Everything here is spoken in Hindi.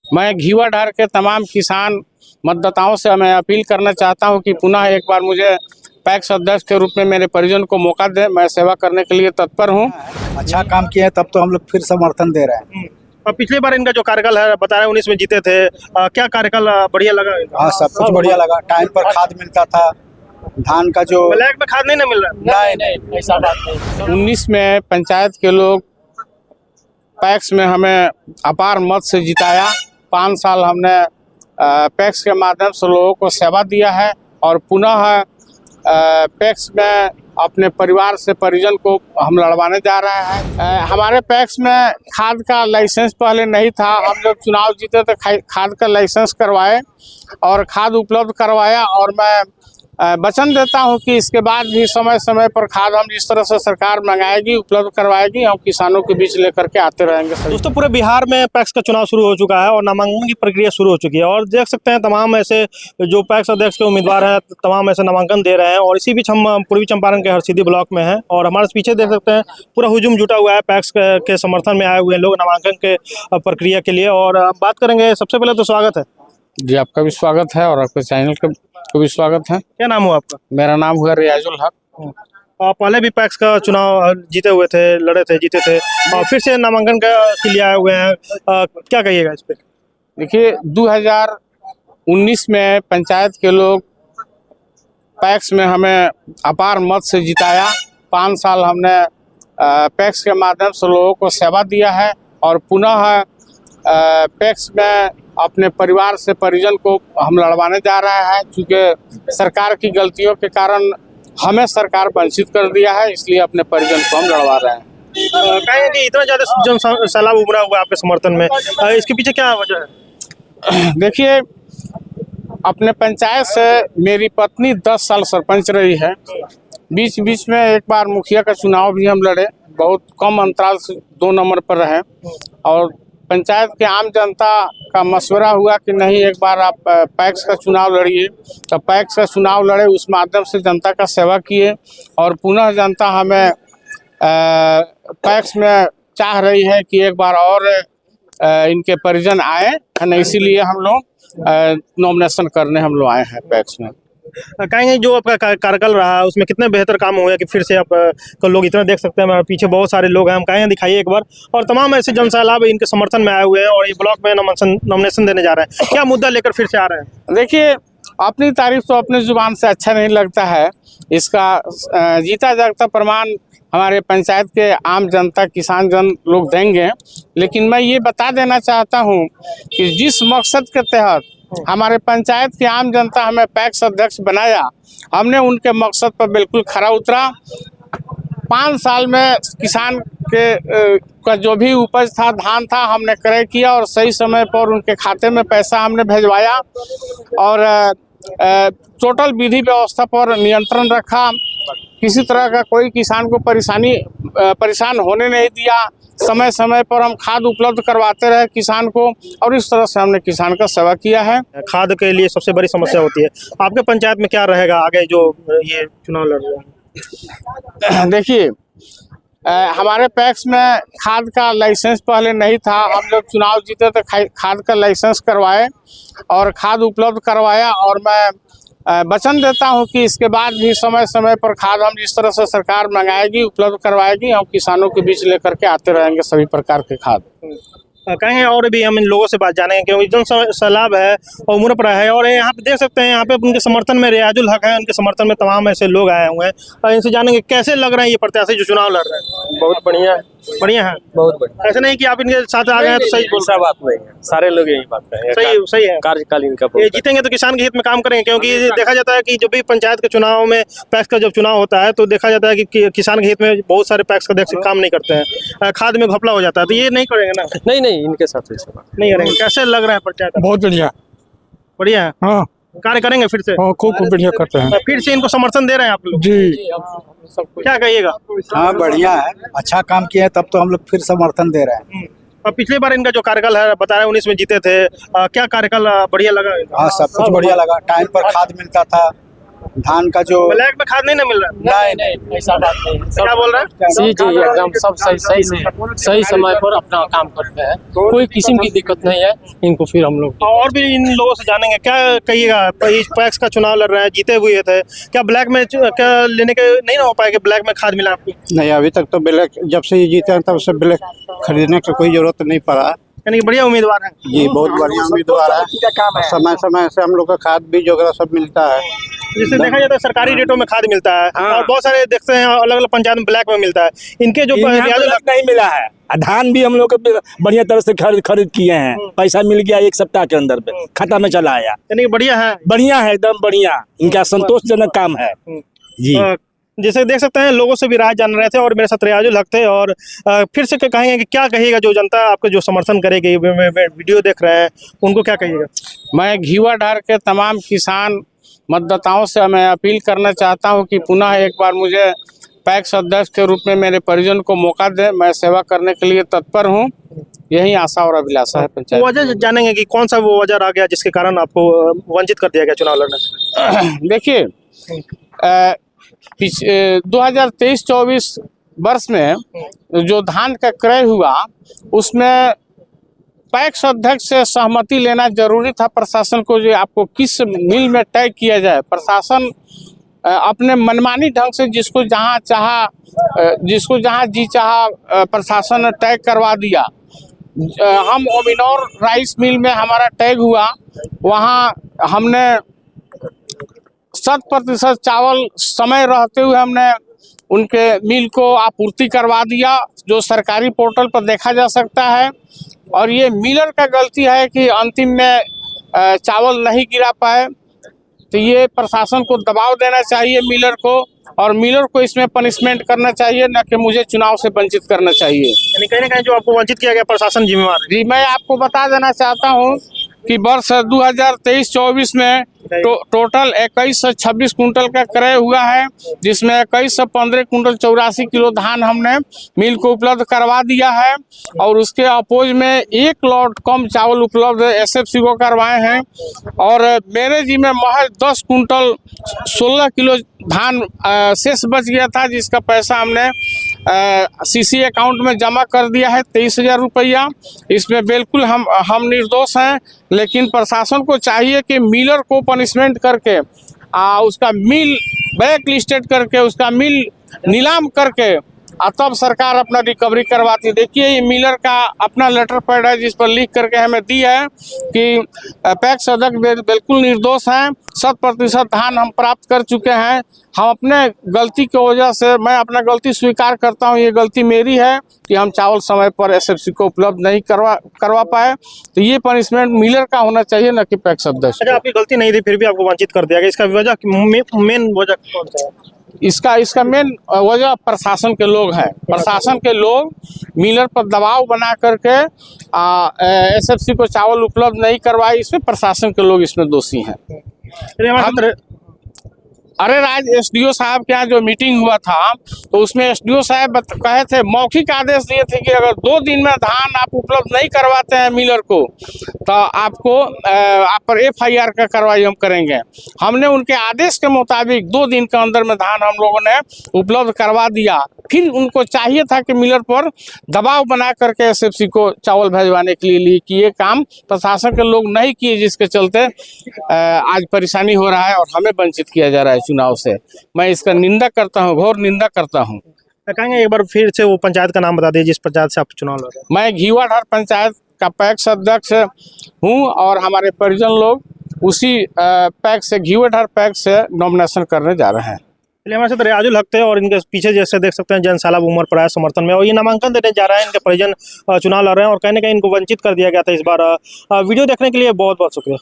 मैं घीवाढार के तमाम किसान मतदाताओं से मैं अपील करना चाहता हूं कि पुनः एक बार मुझे पैक्स अध्यक्ष के रूप में मेरे परिजन को मौका दें। मैं सेवा करने के लिए तत्पर हूं। अच्छा काम किया है, तब तो हम लोग फिर समर्थन दे रहे हैं। और पिछली बार इनका जो कार्यकाल है बता रहे 19 में जीते थे, क्या कार्यकाल बढ़िया लगा? हाँ, सब कुछ बढ़िया लगा। टाइम पर खाद मिलता था, धान का जो ब्लैक में खाद नहीं ना मिल रहा? नहीं, ऐसा बात नहीं। 19 में पंचायत के लोग पैक्स में हमें अपार मत से जिताया। 5 साल हमने पैक्स के माध्यम से लोगों को सेवा दिया है और पुनः पैक्स में अपने परिवार से परिजन को हम लड़वाने जा रहे हैं। हमारे पैक्स में खाद का लाइसेंस पहले नहीं था। हम लोग चुनाव जीते तो खाद का लाइसेंस करवाए और खाद उपलब्ध करवाया और मैं वचन देता हूं कि इसके बाद भी समय समय पर खाद हम जिस तरह से सरकार मंगाएगी उपलब्ध करवाएगी, हम किसानों के बीच लेकर के आते रहेंगे। दोस्तों, पूरे बिहार में पैक्स का चुनाव शुरू हो चुका है और नामांकन की प्रक्रिया शुरू हो चुकी है और देख सकते हैं तमाम ऐसे जो पैक्स अध्यक्ष के उम्मीदवार हैं तमाम ऐसे नामांकन दे रहे हैं। और इसी बीच हम पूर्वी चंपारण के हरसिद्धि ब्लॉक में हैं और हमारे पीछे देख सकते हैं पूरा हुजूम जुटा हुआ है पैक्स के समर्थन में आए हुए लोग नामांकन के प्रक्रिया के लिए। और बात करेंगे, सबसे पहले तो स्वागत है जी, आपका भी स्वागत है और आपके चैनल को भी स्वागत है। क्या नाम हुआ आपका? मेरा नाम हुआ रियाजुल हक। आप पहले भी पैक्स का चुनाव जीते हुए थे, लड़े थे, जीते थे और फिर से नामांकन के लिए आए हुए हैं, क्या कहिएगा इस पे? देखिए, 2019 में पंचायत के लोग पैक्स में हमें अपार मत से जिताया। 5 साल हमने पैक्स के माध्यम से लोगों को सेवा दिया है और पुनः पैक्स में अपने परिवार से परिजन को हम लड़वाने जा रहे हैं। क्योंकि सरकार की गलतियों के कारण हमें सरकार वंचित कर दिया है, इसलिए अपने परिजन को हम लड़वा रहे हैं। कहें कि इतना ज़्यादा जन सैलाब उमड़ा हुआ है आपके समर्थन में, इसके पीछे क्या वजह है? देखिए, अपने पंचायत से मेरी पत्नी 10 साल सरपंच रही है। बीच बीच में एक बार मुखिया का चुनाव भी हम लड़े, बहुत कम अंतराल से 2 नंबर पर रहे और पंचायत के आम जनता का मशवरा हुआ कि नहीं, एक बार आप पैक्स का चुनाव लड़िए। तो पैक्स का चुनाव लड़े, उस माध्यम से जनता का सेवा किए और पुनः जनता हमें पैक्स में चाह रही है कि एक बार और इनके परिजन आए, है ना। इसीलिए हम लोग नॉमिनेशन करने हम लोग आए हैं पैक्स में। कहेंगे जो आपका कार्यकाल रहा उसमें कितने बेहतर काम हुए कि फिर से आप को लोग इतना देख सकते हैं। हमारे पीछे बहुत सारे लोग हैं, हम कहेंगे दिखाइए एक बार। और तमाम ऐसे जनसैलाब इनके समर्थन में आए हुए हैं और ये ब्लॉक में नॉमिनेशन देने जा रहे हैं। क्या मुद्दा लेकर फिर से आ रहे हैं? देखिए, अपनी तारीफ तो अपनी जुबान से अच्छा नहीं लगता है। इसका जीता जागता प्रमाण हमारे पंचायत के आम जनता, किसान जन लोग देंगे। लेकिन मैं ये बता देना चाहता हूँ कि जिस मकसद के तहत हमारे पंचायत की आम जनता हमें पैक्स अध्यक्ष बनाया, हमने उनके मकसद पर बिल्कुल खरा उतरा। 5 साल में किसान के का जो भी उपज था, धान था, हमने क्रय किया और सही समय पर उनके खाते में पैसा हमने भेजवाया और टोटल विधि व्यवस्था पर नियंत्रण रखा। किसी तरह का कोई किसान को परेशान होने नहीं दिया। समय समय पर हम खाद उपलब्ध करवाते रहे किसान को और इस तरह से हमने किसान का सेवा किया है। खाद के लिए सबसे बड़ी समस्या होती है। आपके पंचायत में क्या रहेगा आगे जो ये चुनाव लड़ रहे हैं? देखिए, हमारे पैक्स में खाद का लाइसेंस पहले नहीं था। हम लोग चुनाव जीते तो खाद का लाइसेंस करवाए और खाद उपलब्ध करवाया और मैं वचन देता हूं कि इसके बाद भी समय समय पर खाद हम जिस तरह से सरकार मंगाएगी उपलब्ध करवाएगी, हम किसानों के बीच लेकर के आते रहेंगे सभी प्रकार के खाद। कहेंगे और भी हम इन लोगों से बात जानेंगे क्योंकि जन सैलाब है और उम्र पर है। और यहाँ पे देख सकते हैं, यहाँ पे उनके समर्थन में रियाजुल हक है, उनके समर्थन में तमाम ऐसे लोग आए हुए हैं और इनसे जानेंगे कैसे लग रहे हैं ये प्रत्याशी जो चुनाव लड़ रहे हैं। बहुत बढ़िया है, बढ़िया है, बहुत बढ़िया। ऐसा नहीं कि आप इनके साथ आ गए हैं तो सही बोल ऐसा बात नहीं है, सारे लोग यही बात करेंगे। सही है। कार्यकाल इनका ये जीतेंगे तो किसान के हित में काम करेंगे क्योंकि देखा जाता है कि जब भी पंचायत के चुनाव में पैक्स का जब चुनाव होता है तो देखा जाता है कि किसान के हित में बहुत सारे पैक्स का अध्यक्ष काम नहीं करते हैं, खाद में घपला हो जाता है। तो ये नहीं करेंगे ना? नहीं, इनके साथ ऐसा बात नहीं करेंगे। कैसे लग रहा है पंचायत? बहुत बढ़िया, बढ़िया है। हाँ, कार्य करेंगे फिर से? खूब बढ़िया करते हैं फिर से इनको समर्थन दे रहे हैं आप लोग? जी। क्या कहिएगा? हाँ, बढ़िया है, अच्छा काम किया है, तब तो हम लोग फिर समर्थन दे रहे हैं। और पिछली बार इनका जो कार्यकाल है बता रहे 19 में जीते थे, क्या कार्यकाल बढ़िया लगा? हाँ, सब कुछ बढ़िया लगा। टाइम पर खाद मिलता था, धान का जो ब्लैक में खाद नहीं ना मिल रहा है? नहीं ऐसा बात नहीं है। क्या बोल रहे हैं? जी जी एकदम सब सही समय पर अपना काम करते हैं, कोई किस्म की दिक्कत नहीं है इनको। फिर हम लोग और भी इन लोगों से जानेंगे, क्या कहिएगा? इस पैक्स का चुनाव लड़ रहे हैं, जीते हुए थे, क्या ब्लैक में क्या लेने के नहीं ना हो पाएगा? ब्लैक में खाद मिला आपको? नहीं, अभी तक तो ब्लैक जब से ये जीते हैं तब से ब्लैक खरीदने का कोई जरूरत नहीं पड़ा। यानी बढ़िया उम्मीदवार है जी, बहुत बढ़िया उम्मीदवार है। समय समय से हम लोग का खाद बीज वगैरह सब मिलता है। जिससे देखा जाता है सरकारी रेटों में खाद मिलता है, और बहुत सारे देखते हैं अलग अलग पंचायत में ब्लैक में मिलता है। इनके जो नहीं मिला है। धान भी हम लोग बढ़िया तरह से खरीद किए हैं, पैसा मिल गया 1 सप्ताह के अंदर में, खाता में चला आया। यानी बढ़िया है, बढ़िया है, एकदम बढ़िया। इनका संतोषजनक काम है जी। जैसे देख सकते हैं लोगों से भी राय जान रहे थे, और मेरे साथ रियाजुल हक थे। और फिर से कहेंगे कि क्या कहिएगा जो जनता आपको जो समर्थन करेगी, वीडियो देख रहे हैं, उनको क्या कहिएगा? मैं घीवाधार के तमाम किसान मतदाताओं से मैं अपील करना चाहता हूं कि पुनः एक बार मुझे पैक्स अध्यक्ष के रूप में मेरे परिजन को मौका दें। मैं सेवा करने के लिए तत्पर हूं। यही आशा और अभिलाषा है पंचायत। वजह जानेंगे कि कौन सा वो वजह आ गया जिसके कारण आपको वंचित कर दिया गया चुनाव लड़ने से? देखिए, 2023-24 वर्ष में जो धान का क्रय हुआ उसमें पैक्स अध्यक्ष से सहमति लेना जरूरी था। प्रशासन को जो आपको किस मिल में तय किया जाए, प्रशासन अपने मनमानी ढंग से जिसको जहां जी चाहा प्रशासन ने तय करवा दिया। हम ओमिनौर राइस मिल में हमारा टैग हुआ, वहां हमने 100% चावल समय रहते हुए हमने उनके मिल को आपूर्ति करवा दिया, जो सरकारी पोर्टल पर देखा जा सकता है। और ये मिलर का गलती है कि अंतिम में चावल नहीं गिरा पाए। तो ये प्रशासन को दबाव देना चाहिए मिलर को, और मिलर को इसमें पनिशमेंट करना चाहिए, न कि मुझे चुनाव से वंचित करना चाहिए। यानी कहीं ना कहीं जो आपको वंचित किया गया प्रशासन जिम्मेवार है। जी, मैं आपको बता देना चाहता हूं कि वर्ष 2023-24 में टोटल 21 से 26 कुंटल का क्रय हुआ है, जिसमें 21 से 15 कुंटल 84 किलो धान हमने मिल को उपलब्ध करवा दिया है। और उसके अपोज में 1 लॉट कम चावल उपलब्ध एसएफसी को करवाए हैं। और मेरे जी में महज 10 कुंटल 16 किलो धान शेष बच गया था, जिसका पैसा हमने सीसी अकाउंट में जमा कर दिया है 23,000 रुपया। इसमें बिल्कुल हम निर्दोष हैं, लेकिन प्रशासन को चाहिए कि मिलर को पनिशमेंट करके उसका मिल ब्लैक लिस्टेड करके उसका मिल नीलाम करके तब सरकार अपना रिकवरी करवाती। देखिए, ये मिलर का अपना लेटर पैड है जिस पर लिख करके हमें दी है कि पैक्स अध्यक्ष बिल्कुल निर्दोष हैं, 100% धान हम प्राप्त कर चुके हैं। हम अपने गलती की वजह से, मैं अपना गलती स्वीकार करता हूं, ये गलती मेरी है कि हम चावल समय पर एसएफसी को उपलब्ध नहीं करवा पाए। तो ये पनिशमेंट मिलर का होना चाहिए, न कि पैक्स अध्यक्ष। अच्छा, आपकी गलती नहीं थी फिर भी आपको वंचित कर दिया गया, इसका वजह मेन वजह कौन सा है? इसका मेन वजह प्रशासन के लोग हैं। प्रशासन के लोग मिलर पर दबाव बना करके एसएफसी को चावल उपलब्ध नहीं करवाए, इसमें प्रशासन के लोग इसमें दोषी हैं। अरे राज एसडीओ साहब के यहाँ जो मीटिंग हुआ था, तो उसमें एसडीओ साहब कहे थे, मौखिक आदेश दिए थे कि अगर 2 दिन में धान आप उपलब्ध नहीं करवाते हैं मिलर को, तो आपको आप पर एफआईआर का कार्रवाई हम करेंगे। हमने उनके आदेश के मुताबिक 2 दिन के अंदर में धान हम लोगों ने उपलब्ध करवा दिया। फिर उनको चाहिए था कि मिलर पर दबाव बना करके एसएफसी को चावल भिजवाने के लिए कि ये काम प्रशासन के लोग नहीं किए, जिसके चलते आज परेशानी हो रहा है और हमें वंचित किया जा रहा है चुनाव से। मैं इसका निंदा करता हूँ, घोर निंदा करता हूँ। कहेंगे एक बार फिर से वो पंचायत का नाम बता दीजिए जिस पंचायत से आप चुनाव लड़ रहे हैं। मैं घीवाधार पंचायत का पैक्स अध्यक्ष हूँ, और हमारे परिजन लोग उसी पैक्स से, घीवाधार पैक्स से नॉमिनेशन करने जा रहे हैं। हमारे साथ रियाजुल हक थे, और इनके पीछे जैसे देख सकते हैं जनसाला उमर पड़ा है समर्थन में, और ये नामांकन देने जा रहे हैं। इनके परिजन चुनाव लड़ रहे हैं, और कहीं ना कहीं इनको वंचित कर दिया गया था इस बार। वीडियो देखने के लिए बहुत बहुत शुक्रिया।